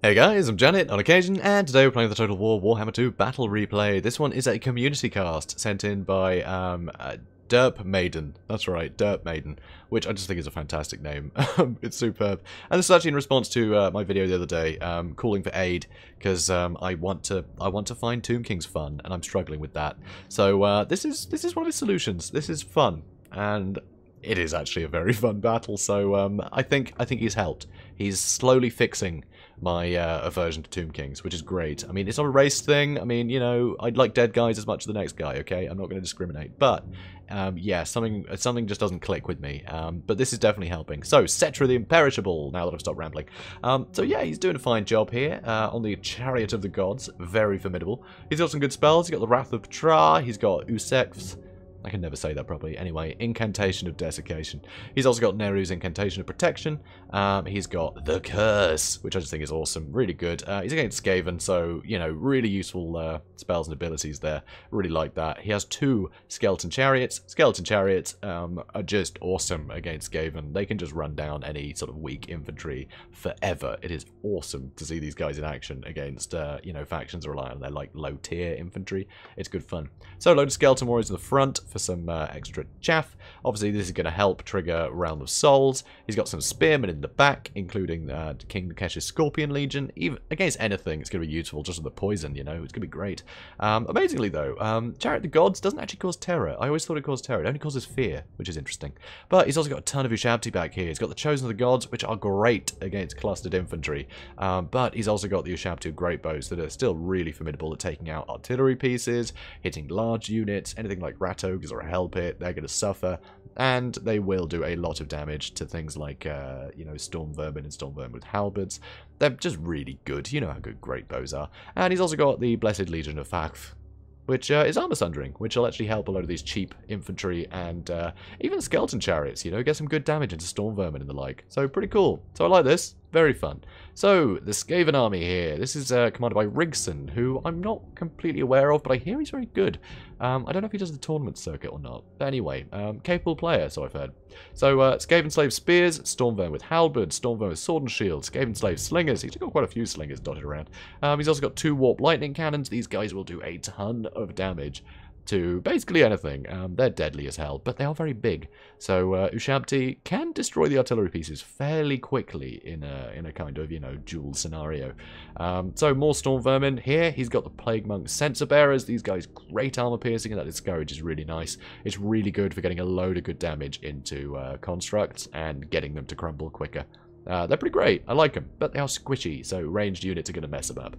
Hey guys, I'm JanetOnOccasion, and today we're playing the Total War Warhammer II Battle Replay. This one is a community cast sent in by Derpmaiden. That's right, Derpmaiden, which I just think is a fantastic name. It's superb. And this is actually in response to my video the other day, calling for aid, because I want to find Tomb King's fun, and I'm struggling with that. So this is one of his solutions. This is fun, and it is actually a very fun battle. So I think he's helped. He's slowly fixing my aversion to Tomb Kings, which is great. I mean, it's not a race thing. I mean, you know, I'd like dead guys as much as the next guy, okay? I'm not going to discriminate. But, yeah, something just doesn't click with me. But this is definitely helping. So, SETTRA the Imperishable, now that I've stopped rambling. So, yeah, he's doing a fine job here on the Chariot of the Gods. Very formidable. He's got some good spells. He's got the Wrath of Tra. He's got Useks. I can never say that properly. Anyway, Incantation of Desiccation. He's also got Neru's Incantation of Protection. He's got the Curse, which I just think is awesome. Really good. He's against Skaven, so, you know, really useful spells and abilities there. Really like that. He has 2 Skeleton Chariots. Skeleton Chariots are just awesome against Skaven. They can just run down any sort of weak infantry forever. It is awesome to see these guys in action against, you know, factions that rely on their, like, low-tier infantry. It's good fun. So, a load of Skeleton Warriors in the front for some extra chaff. Obviously, this is going to help trigger Realm of Souls. He's got some Spearmen in the back, including King Nakesh's Scorpion Legion. Even against anything, it's going to be useful, just with the poison, you know. It's going to be great. Amazingly, though, Chariot of the Gods doesn't actually cause terror. I always thought it caused terror. It only causes fear, which is interesting. But he's also got a ton of Ushabti back here. He's got the Chosen of the Gods, which are great against clustered infantry. But he's also got the Ushabti Great Bows that are still really formidable at taking out artillery pieces, hitting large units, anything like Ratto or a Hell Pit. They're going to suffer, and they will do a lot of damage to things like, you know, Storm Vermin and Storm Vermin with halberds. They're just really good. You know how good great bows are. And he's also got the Blessed Legion of Fakf, which is armor sundering, which will actually help a lot of these cheap infantry and even skeleton chariots, you know, get some good damage into Storm Vermin and the like. So pretty cool. So I like this. Very fun. So, the Skaven army here. This is commanded by Rigson, who I'm not completely aware of, but I hear he's very good. I don't know if he does the tournament circuit or not. But anyway, capable player, so I've heard. So, Skaven Slave Spears, Stormvermin with Halberd, Stormvermin with Sword and Shield, Skaven Slave Slingers. He's got quite a few slingers dotted around. He's also got 2 Warp Lightning Cannons. These guys will do a ton of damage to basically anything. They're deadly as hell, but they are very big. So Ushabti can destroy the artillery pieces fairly quickly in a kind of, you know, duel scenario. So more Storm Vermin. Here he's got the Plague Monk Sensor Bearers. These guys great armor piercing, and that Discourage is really nice. It's really good for getting a load of good damage into constructs and getting them to crumble quicker. They're pretty great. I like them, but they are squishy, so ranged units are going to mess them up.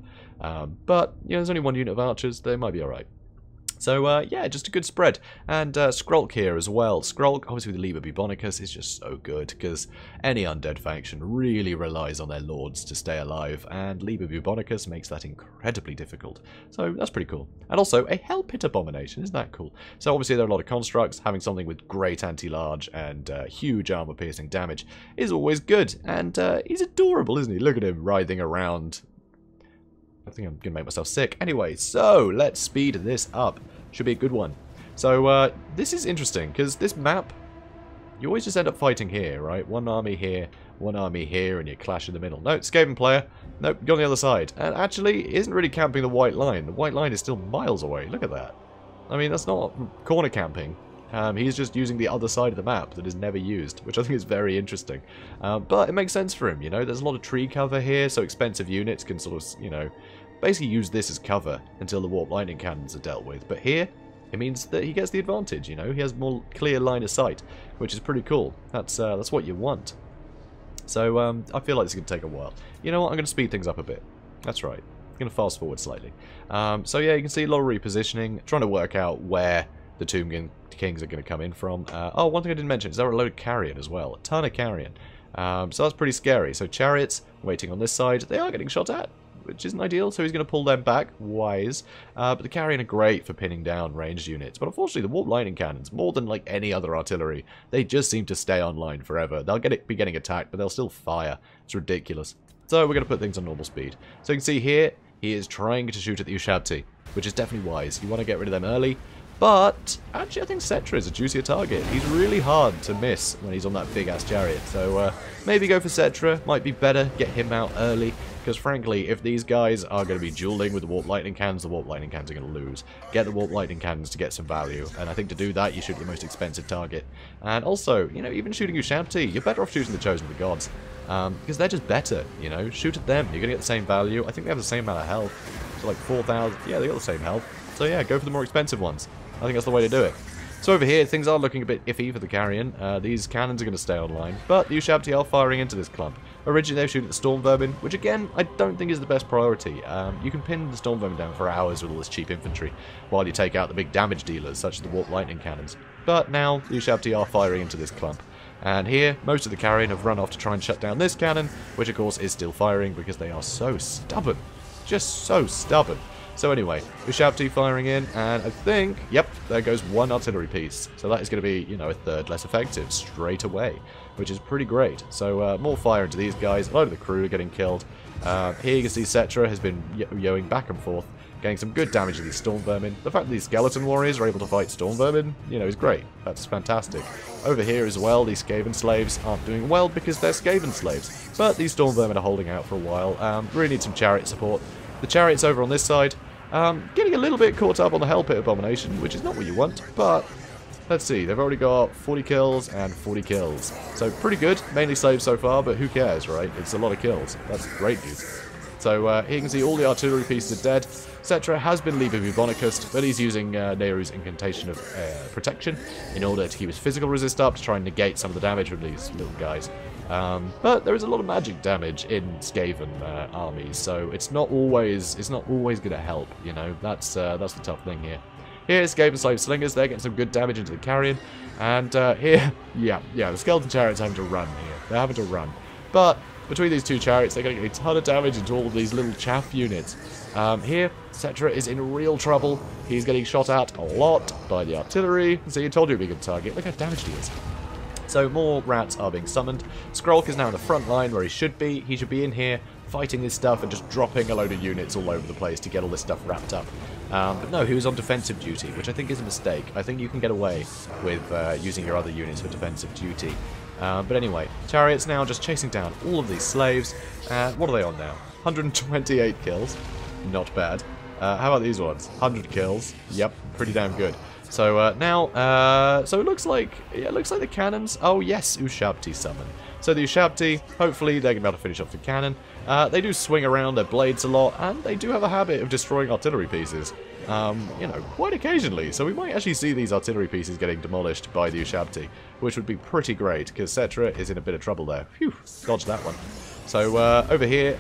But, you know, there's only 1 unit of archers. They might be alright. So, yeah, just a good spread. And Skrulk here as well. Skrulk, obviously with Liber Bubonicus, is just so good, because any undead faction really relies on their lords to stay alive, and Liber Bubonicus makes that incredibly difficult. So, that's pretty cool. And also, a Hell Pit Abomination, isn't that cool? So, obviously there are a lot of constructs. Having something with great anti-large and huge armor-piercing damage is always good. And he's adorable, isn't he? Look at him writhing around. I think I'm going to make myself sick. Anyway, so let's speed this up. Should be a good one. So this is interesting, because this map, you always just end up fighting here, right? One army here, and you clash in the middle. No, Skaven player. Nope, you're on the other side. And actually, isn't really camping the white line. The white line is still miles away. Look at that. I mean, that's not corner camping. He's just using the other side of the map that is never used, which I think is very interesting. But it makes sense for him, you know. There's a lot of tree cover here, so expensive units can sort of, you know, basically use this as cover until the Warp Lightning Cannons are dealt with. But here, it means that he gets the advantage, you know. He has more clear line of sight, which is pretty cool. That's what you want. So I feel like this is going to take a while. You know what? I'm going to speed things up a bit. That's right. I'm going to fast forward slightly. So yeah, you can see a lot of repositioning, trying to work out where the Tomb Kings are going to come in from. Oh, one thing I didn't mention is there are a load of carrion as well. A ton of carrion. So that's pretty scary. So chariots waiting on this side. They are getting shot at, which isn't ideal, so he's going to pull them back. Wise. But the carrion are great for pinning down ranged units. But unfortunately, the Warp Lightning Cannons, more than like any other artillery, they just seem to stay online forever. They'll be getting attacked, but they'll still fire. It's ridiculous. So we're going to put things on normal speed. So you can see here, he is trying to shoot at the Ushabti, which is definitely wise. You want to get rid of them early. But, actually I think SETTRA is a juicier target. He's really hard to miss when he's on that big-ass chariot. So, maybe go for SETTRA. Might be better, get him out early. Because frankly, if these guys are going to be dueling with the Warp Lightning Cannons, the Warp Lightning Cannons are going to lose. Get the Warp Lightning Cannons to get some value. And I think to do that, you shoot your most expensive target. And also, you know, even shooting Ushabti, you're better off shooting the Chosen of the Gods. Because they're just better, you know. Shoot at them, you're going to get the same value. I think they have the same amount of health. So like 4,000, yeah, they got the same health. So yeah, go for the more expensive ones. I think that's the way to do it. So over here, things are looking a bit iffy for the Carrion. These cannons are going to stay online, but the Ushabti are firing into this clump. Originally, they were shooting at the Storm Vermin, which again, I don't think is the best priority. You can pin the Storm Vermin down for hours with all this cheap infantry, while you take out the big damage dealers, such as the Warp Lightning Cannons. But now, the Ushabti are firing into this clump. And here, most of the Carrion have run off to try and shut down this cannon, which of course is still firing because they are so stubborn. Just so stubborn. So anyway, Ushabti firing in, and I think, yep, there goes one artillery piece. So that is going to be, you know, a third less effective straight away, which is pretty great. So more fire into these guys. A lot of the crew are getting killed. Here you can see SETTRA has been yoing back and forth, getting some good damage to these Storm Vermin. The fact that these Skeleton Warriors are able to fight Storm Vermin, you know, is great. That's fantastic. Over here as well, these Skaven slaves aren't doing well because they're Skaven slaves. But these Storm Vermin are holding out for a while. Really need some Chariot support. The Chariot's over on this side. Getting a little bit caught up on the Hell Pit Abomination, which is not what you want, but let's see, they've already got 40 kills and 40 kills. So pretty good, mainly slaves so far, but who cares, right? It's a lot of kills. That's great news. So here you can see all the artillery pieces are dead. SETTRA has been Liber Bubonicus, but he's using Nehru's Incantation of Protection in order to keep his physical resist up to try and negate some of the damage from these little guys. But there is a lot of magic damage in Skaven armies, so it's not always going to help. You know, that's the tough thing here. Here's Skaven Slave Slingers. They're getting some good damage into the Carrion, and here, yeah, the Skeleton Chariots are having to run here. They're having to run, but between these two Chariots, they're getting a ton of damage into all of these little chaff units. Here, SETTRA is in real trouble. He's getting shot at a lot by the artillery. See, I told you it'd be a good target. Look how damaged he is. So more rats are being summoned. Skrulk is now in the front line where he should be. He should be in here fighting this stuff and just dropping a load of units all over the place to get all this stuff wrapped up. But no, he was on defensive duty, which I think is a mistake. I think you can get away with using your other units for defensive duty. But anyway, Chariot's now just chasing down all of these slaves. What are they on now? 128 kills. Not bad. How about these ones? 100 kills. Yep, pretty damn good. So now, so it looks like the cannons. Oh yes, Ushabti summon. So the Ushabti, hopefully they're going to be able to finish off the cannon. They do swing around their blades a lot, and they do have a habit of destroying artillery pieces. You know, quite occasionally. So we might actually see these artillery pieces getting demolished by the Ushabti, which would be pretty great, because SETTRA is in a bit of trouble there. Phew, dodged that one. So over here,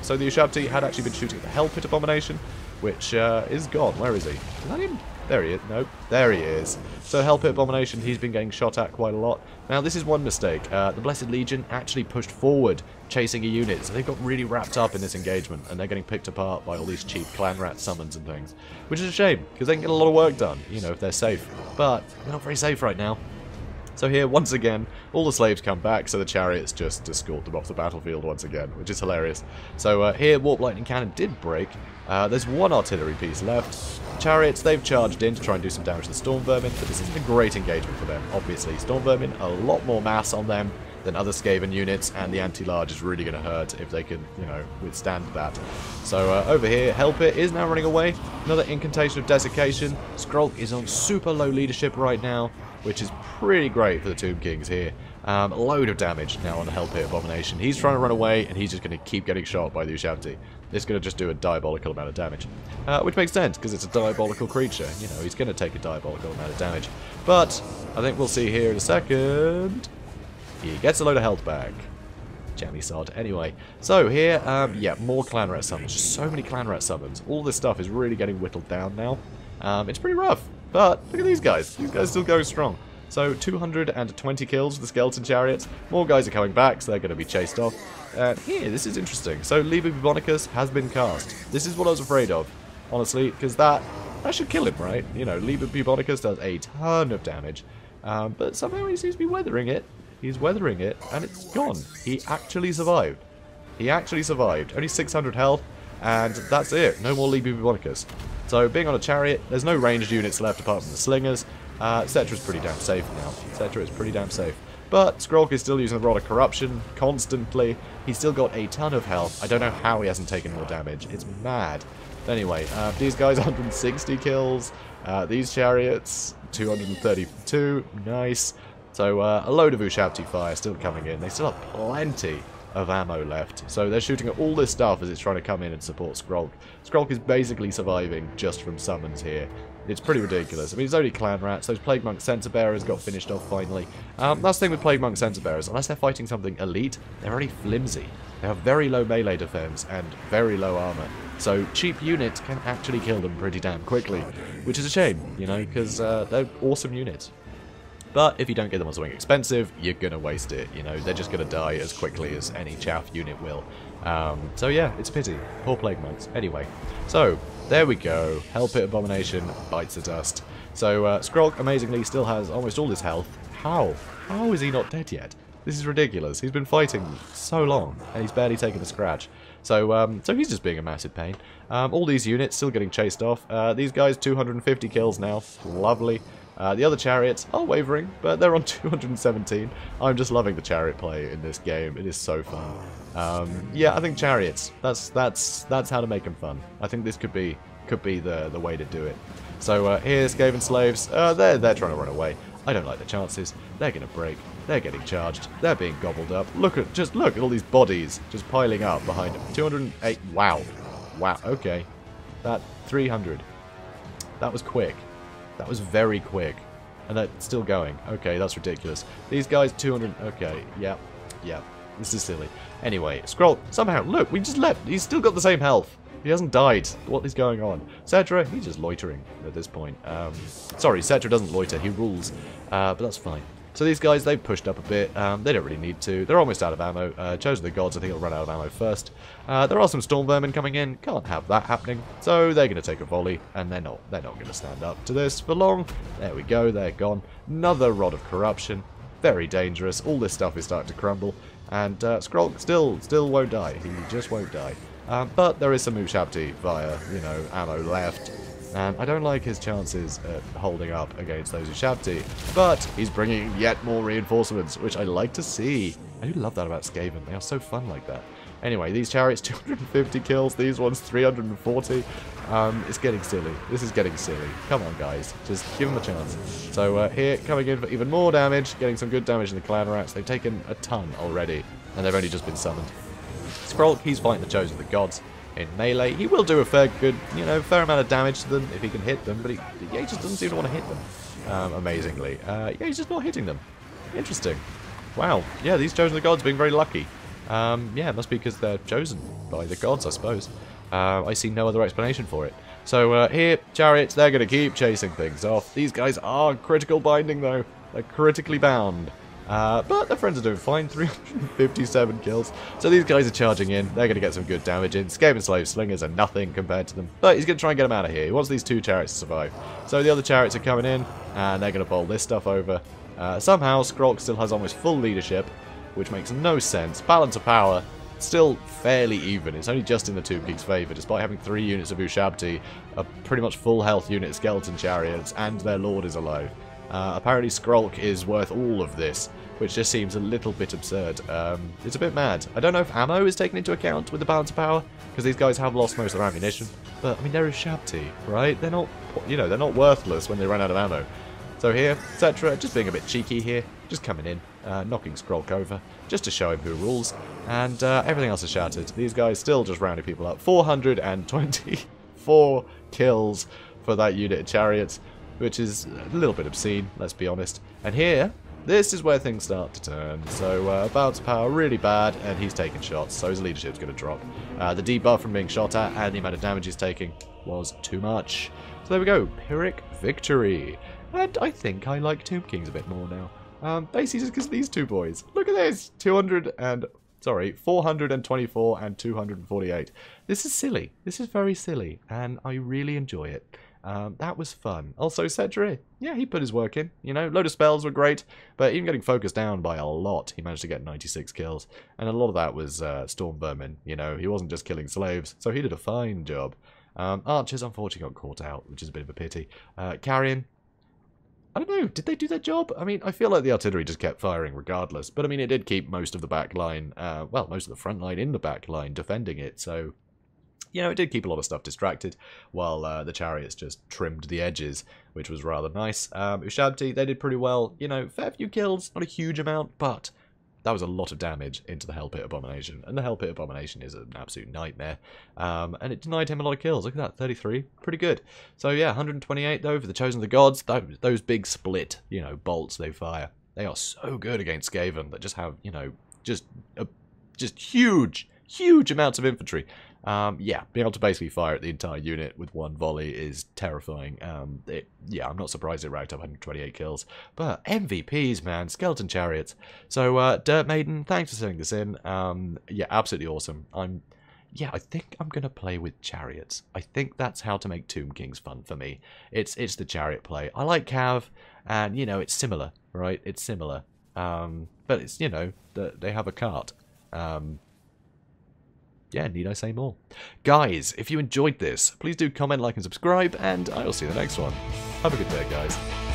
so the Ushabti had actually been shooting at the Hell Pit Abomination, which is gone. Where is he? Is that him? There he is. Nope. There he is. So Hell Pit Abomination, he's been getting shot at quite a lot. Now, this is one mistake. The Blessed Legion actually pushed forward, chasing a unit, so they got really wrapped up in this engagement, and they're getting picked apart by all these cheap clan rat summons and things. Which is a shame, because they can get a lot of work done, you know, if they're safe. But they're not very safe right now. So here, once again, all the slaves come back, so the Chariots just escort them off the battlefield once again, which is hilarious. So here, Warp Lightning Cannon did break. There's one artillery piece left. Chariots, they've charged in to try and do some damage to the Storm Vermin, but this isn't a great engagement for them, obviously. Storm Vermin, a lot more mass on them than other Skaven units, and the anti-large is really going to hurt if they can, you know, withstand that. So over here, Hell Pit is now running away. Another Incantation of Desiccation. Skrulk is on super low leadership right now, which is pretty great for the Tomb Kings here. A load of damage now on the Hell Pit Abomination. He's trying to run away, and he's just going to keep getting shot by the Ushabti. It's going to just do a diabolical amount of damage. Which makes sense, because it's a diabolical creature. You know, he's going to take a diabolical amount of damage. But I think we'll see here in a second. He gets a load of health back. Jammy sod. Anyway, so here, yeah, more clan rat summons. Just so many clan rat summons. All this stuff is really getting whittled down now. It's pretty rough. But look at these guys. These guys still going strong. So 220 kills with the Skeleton Chariots. More guys are coming back, so they're going to be chased off. And here, this is interesting. So Liber Bubonicus has been cast. This is what I was afraid of, honestly, because that should kill him, right? You know, Liber Bubonicus does a ton of damage. But somehow he seems to be weathering it. He's weathering it, and it's gone. He actually survived. He actually survived. Only 600 health. and that's it. No more Leapy Bubonicus. So being on a chariot, there's no ranged units left apart from the slingers. SETTRA's pretty damn safe now. SETTRA is pretty damn safe. But Skrulk is still using the Rod of Corruption constantly. He's still got a ton of health. I don't know how he hasn't taken more damage. It's mad. Anyway, these guys 160 kills. These chariots 232. Nice. So a load of Ushabti fire still coming in. They still have plenty of ammo left. So they're shooting at all this stuff as it's trying to come in and support Skrulk. Skrulk is basically surviving just from summons here. It's pretty ridiculous. I mean, it's only clan rats. Those Plague Monk Center Bearers got finished off finally. That's the thing with Plague Monk Center Bearers. Unless they're fighting something elite, they're already flimsy. They have very low melee defense and very low armor. So cheap units can actually kill them pretty damn quickly. Which is a shame, you know, because they're awesome units. But if you don't get them on something expensive, you're going to waste it, you know. They're just going to die as quickly as any chaff unit will. So yeah, it's a pity. Poor Plague Monks. Anyway, so there we go. Hell Pit Abomination bites the dust. So Skrulk, amazingly, still has almost all his health. How? How is he not dead yet? This is ridiculous. He's been fighting so long, and he's barely taken a scratch. So so he's just being a massive pain. All these units still getting chased off. These guys, 250 kills now. Lovely. The other chariots are wavering, but they're on 217. I'm just loving the chariot play in this game. It is so fun. Yeah, I think chariots. That's how to make them fun. I think this could be the way to do it. So here's Skaven slaves. They're trying to run away. I don't like the chances. They're gonna break. They're getting charged. They're being gobbled up. Look at all these bodies just piling up behind them. 208. Wow. Wow. Okay. That 300. That was quick. That was very quick. And that's still going. Okay, that's ridiculous. These guys, 200... Okay, yeah. This is silly. Anyway, Skrulk, somehow, look, we just left. He's still got the same health. He hasn't died. What is going on? SETTRA, he's just loitering at this point. Sorry, SETTRA doesn't loiter. He rules. But that's fine. So these guys, they've pushed up a bit. They don't really need to. They're almost out of ammo. Chosen the Gods, I think, will run out of ammo first. There are some Storm Vermin coming in. Can't have that happening. So they're going to take a volley, and they're not going to stand up to this for long. There we go. They're gone. Another Rod of Corruption. Very dangerous. All this stuff is starting to crumble. And Skrulk still won't die. He just won't die. But there is some Ushabti via, you know, ammo left. And I don't like his chances at holding up against those Ushabti, but he's bringing yet more reinforcements, which I like to see. I do love that about Skaven. They are so fun like that. Anyway, these chariots, 250 kills. These ones, 340. It's getting silly. This is getting silly. Come on, guys. Just give them a chance. So here, coming in for even more damage, getting some good damage in the clan rats. They've taken a ton already, and they've only just been summoned. Skrulk, he's fighting the Chosen of the Gods in melee. He will do a fair amount of damage to them if he can hit them, but he just doesn't seem to want to hit them. Amazingly. Yeah, he's just not hitting them. Interesting. Wow. Yeah, these Chosen of the Gods being very lucky. Yeah, it must be because they're chosen by the gods, I suppose. I see no other explanation for it. So here, chariots, they're going to keep chasing things off. These guys are critical binding, though. They're critically bound. But their friends are doing fine, 357 kills. So these guys are charging in. They're going to get some good damage in. Skaven slave slingers are nothing compared to them. But he's going to try and get them out of here. He wants these two chariots to survive. So the other chariots are coming in, and they're going to bowl this stuff over. Somehow, Skrulk still has almost full leadership, which makes no sense. Balance of power, still fairly even. It's only just in the Tomb King's favour, despite having 3 units of Ushabti, a pretty much full health unit of skeleton chariots, and their lord is alive. Apparently Skrulk is worth all of this, which just seems a little bit absurd. It's a bit mad. I don't know if ammo is taken into account with the balance of power, because these guys have lost most of their ammunition. But, I mean, they're Ushabti, right? They're not, you know, they're not worthless when they run out of ammo. So here, SETTRA, just being a bit cheeky here, just coming in, knocking Skrulk over, just to show him who rules, and everything else is shattered. These guys still just rounding people up. 424 kills for that unit of chariots, which is a little bit obscene, let's be honest. And here, this is where things start to turn. So bounce power really bad, and he's taking shots, so his leadership's going to drop. The debuff from being shot at and the amount of damage he's taking was too much. So there we go, Pyrrhic victory. And I think I like Tomb Kings a bit more now. Basically just because of these two boys. Look at this! 424 and 248. This is silly. This is very silly, and I really enjoy it. That was fun. Also, SETTRA, yeah, he put his work in. You know, load of spells were great, but even getting focused down by a lot, he managed to get 96 kills. And a lot of that was Storm Vermin. You know, he wasn't just killing slaves, so he did a fine job. Archers, unfortunately, got caught out, which is a bit of a pity. Carrion, I don't know, did they do their job? I mean, I feel like the artillery just kept firing regardless, but I mean, it did keep most of the back line, well, most of the front line in the back line defending it, so, you know, it did keep a lot of stuff distracted, while the chariots just trimmed the edges, which was rather nice. Ushabti, they did pretty well, you know, fair few kills, not a huge amount, but that was a lot of damage into the Hell Pit Abomination, and the Hell Pit Abomination is an absolute nightmare, and it denied him a lot of kills. Look at that, 33, pretty good. So yeah, 128 though for the Chosen of the Gods. Those big split, you know, bolts they fire, they are so good against Skaven that just have, you know, just huge amounts of infantry. Yeah, being able to basically fire at the entire unit with one volley is terrifying. Yeah, I'm not surprised it racked up 128 kills. But MVPs, man, skeleton chariots. So, Derpmaiden, thanks for sending this in. Yeah, absolutely awesome. Yeah, I think I'm gonna play with chariots. I think that's how to make Tomb Kings fun for me. It's the chariot play. I like Cav, and you know it's similar, right? It's similar, but it's, you know, they have a cart. Yeah, need I say more? Guys, if you enjoyed this, please do comment, like, and subscribe, and I'll see you in the next one. Have a good day, guys.